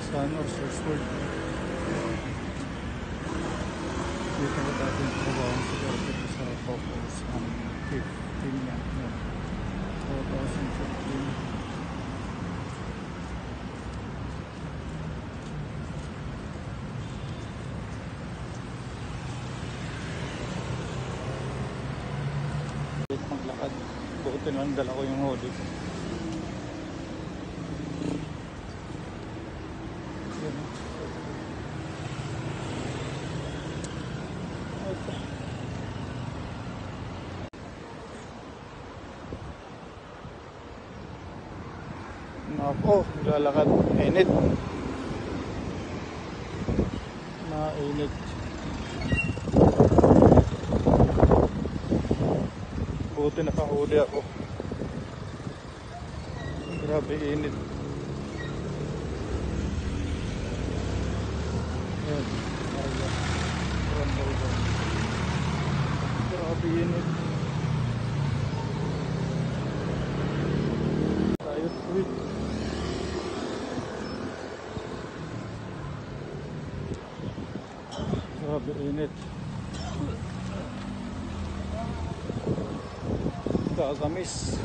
Sun or Sourceword. Dito ko dati yung trabaho siguro dito sa Focus 15 yan. 2015. Maglakad. Buti lang dala ko yung hoodie ko. Ako, lalakad. Mainit. Mainit. Buti nakahuli ako. Grabe init. Ayan. Grabe init. Tayo tweet. Grabe init. Kakamis.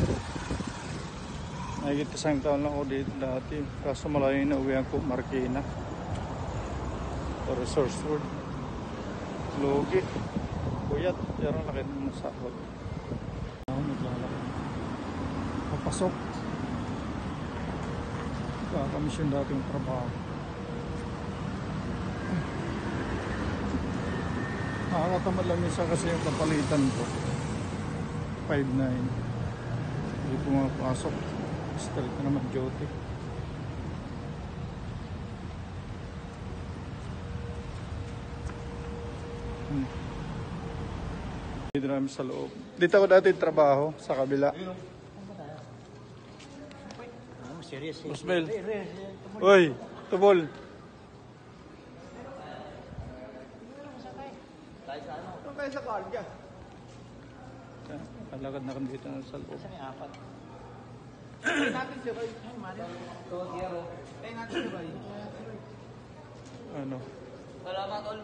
Nagigit isang taon lang ako dito dati. Kaso malayo na uwihan ko, Marikina. Para Sourceword. Logi. Kuyat. Pero laki ng masakot. Ako maglalakad. Papasok. Kakamis yung dating trabaho. Nakakatamad lang isa kasi yung kapalitan ko. 5'9". Hindi pumapasok. Start na naman duty. Dito namin sa loob. Dito ako dati trabaho sa kabila. Usmel. Uy, tubol. Doon kayo sa Cardia. Kalakad na kami dito sa loob. Isa may apat. Tayo natin si Roy. Ay, Mario. Tayo natin si Roy. Ano? Salamat all.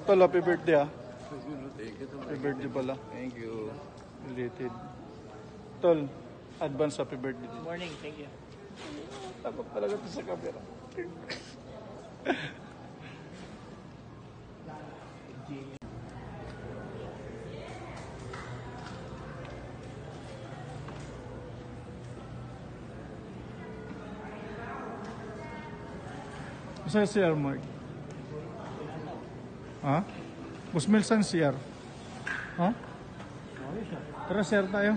Tol, happy birthday ah. Happy birthday pala. Thank you. Related. Tol, advance happy birthday. Good morning, thank you. Takot talaga ito sa camera. Saan CR, Mark? Ha? Usmel, saan CR? Ha? Tara, CR tayo.